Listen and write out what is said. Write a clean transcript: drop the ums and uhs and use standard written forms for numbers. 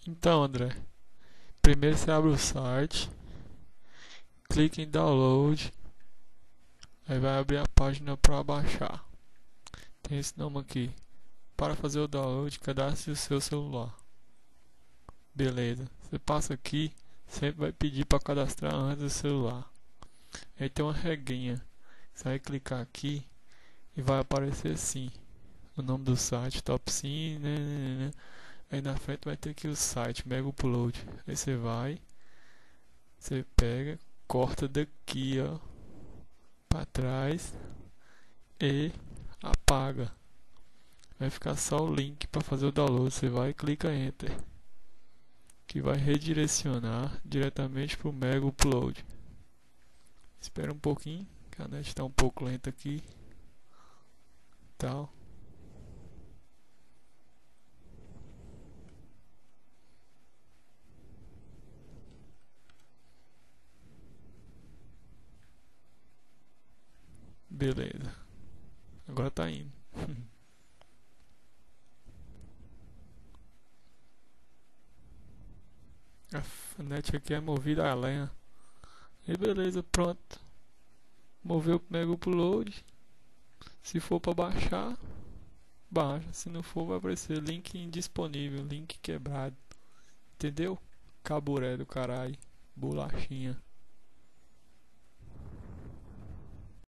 Então, André, primeiro você abre o site, clica em download, aí vai abrir a página para baixar. Tem esse nome aqui. Para fazer o download, cadastre o seu celular. Beleza. Você passa aqui, sempre vai pedir para cadastrar antes do celular. Aí tem uma regrinha. Você vai clicar aqui e vai aparecer assim: o nome do site, Top Sim, né. Aí na frente vai ter aqui o site, Mega Upload. Aí você pega, corta daqui, ó, para trás e apaga. Vai ficar só o link para fazer o download. Você vai e clica Enter, que vai redirecionar diretamente para o Mega Upload. Espera um pouquinho, que a net está um pouco lenta aqui. Tal. Beleza. Agora tá indo. A net aqui é movida a lenha. E beleza, pronto. Moveu o Mega Upload. Se for para baixar, baixa. Se não for, vai aparecer link indisponível, link quebrado. Entendeu? Caburé do caralho. Bolachinha.